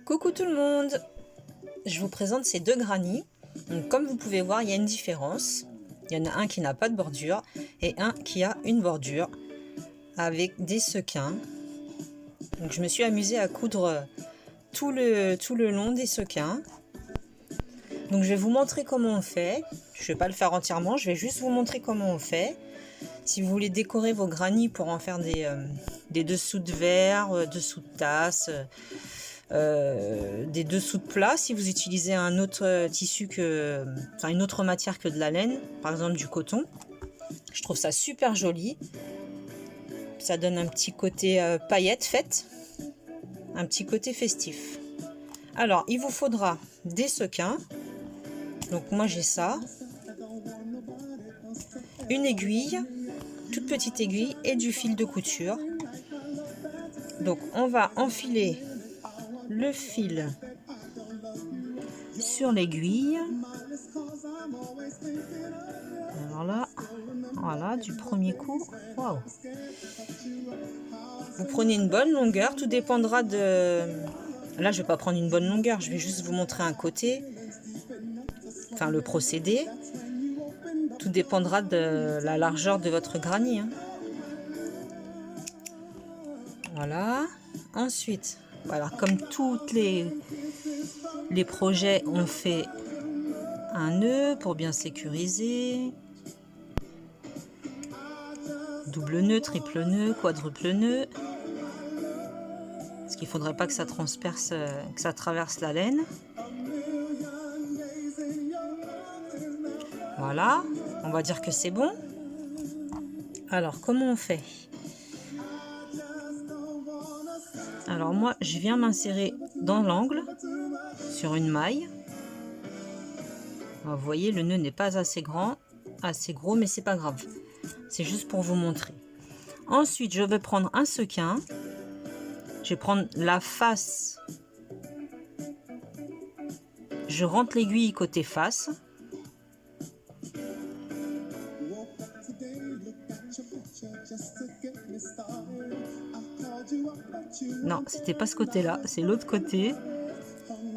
Coucou tout le monde, je vous présente ces deux grannies. Donc, comme vous pouvez voir, il y a une différence. Il y en a un qui n'a pas de bordure et un qui a une bordure avec des sequins. Donc, je me suis amusée à coudre tout le long des sequins. Donc je vais vous montrer comment on fait. Je ne vais pas le faire entièrement, je vais juste vous montrer comment on fait. Si vous voulez décorer vos grannies pour en faire des dessous de verre, dessous de tasse, des dessous de plat, si vous utilisez un autre tissu une autre matière que de la laine, par exemple du coton, je trouve ça super joli. Ça donne un petit côté paillettes faites, un petit côté festif. Alors il vous faudra des sequins. Donc moi j'ai ça, une aiguille, toute petite aiguille et du fil de couture. Donc on va enfiler le fil sur l'aiguille. Alors là, voilà, du premier coup, waouh. Vous prenez une bonne longueur, tout dépendra de... Là je vais pas prendre une bonne longueur, je vais juste vous montrer un côté. Enfin le procédé, tout dépendra de la largeur de votre granny. Voilà. Ensuite, voilà, comme tous les projets, on fait un nœud pour bien sécuriser. Double nœud, triple nœud, quadruple nœud. Parce qu'il ne faudrait pas que ça transperce, que ça traverse la laine. Voilà, on va dire que c'est bon. Alors, comment on fait? Alors moi, je viens m'insérer dans l'angle, sur une maille. Alors, vous voyez, le nœud n'est pas assez grand, assez gros, mais c'est pas grave. C'est juste pour vous montrer. Ensuite, je vais prendre un sequin. Je vais prendre la face. Je rentre l'aiguille côté face. Non, c'était pas ce côté-là, c'est l'autre côté.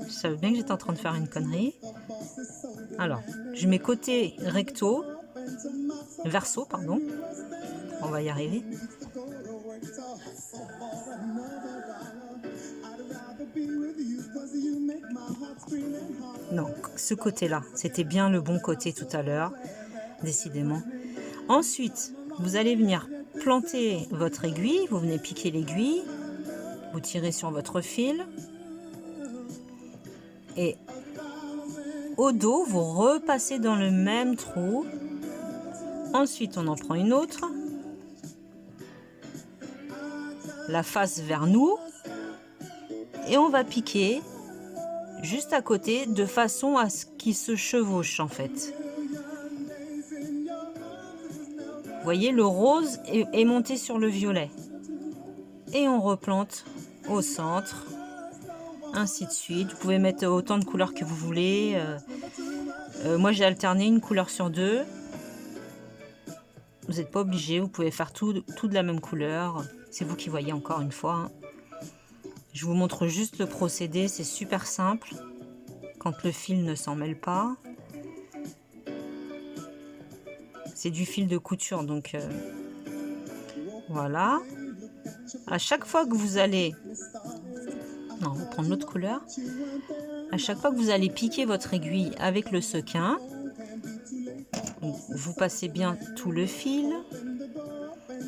Je savais bien que j'étais en train de faire une connerie. Alors, je mets côté recto, verso, pardon. On va y arriver. Non, ce côté-là, c'était bien le bon côté tout à l'heure, décidément. Ensuite, vous allez venir planter votre aiguille, vous venez piquer l'aiguille, vous tirez sur votre fil et au dos, vous repassez dans le même trou. Ensuite, on en prend une autre, la face vers nous et on va piquer juste à côté de façon à ce qu'il se chevauche en fait. Vous voyez, le rose est monté sur le violet. Et on replante au centre, ainsi de suite. Vous pouvez mettre autant de couleurs que vous voulez. Moi, j'ai alterné une couleur sur deux. Vous n'êtes pas obligé, vous pouvez faire tout de la même couleur. C'est vous qui voyez encore une fois. Je vous montre juste le procédé, c'est super simple. Quand le fil ne s'en mêle pas. C'est du fil de couture, donc voilà. À chaque fois que vous allez... Non, on va prendre l'autre couleur. À chaque fois que vous allez piquer votre aiguille avec le sequin, vous passez bien tout le fil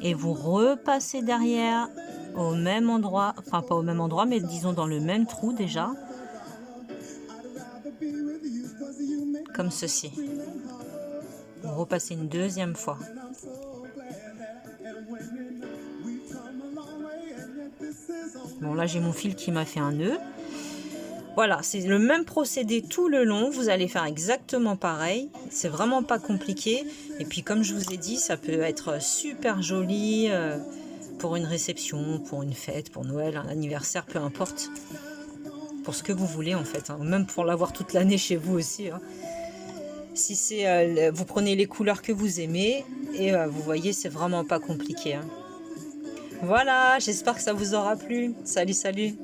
et vous repassez derrière au même endroit, enfin pas au même endroit, mais disons dans le même trou déjà, comme ceci. Vous repassez une deuxième fois. Bon, là j'ai mon fil qui m'a fait un nœud. Voilà, c'est le même procédé tout le long. Vous allez faire exactement pareil. C'est vraiment pas compliqué. Et puis comme je vous ai dit, ça peut être super joli pour une réception, pour une fête, pour Noël, un anniversaire, peu importe. Pour ce que vous voulez en fait. Même pour l'avoir toute l'année chez vous aussi. Si c'est, vous prenez les couleurs que vous aimez et vous voyez, c'est vraiment pas compliqué. Voilà, j'espère que ça vous aura plu. Salut, salut.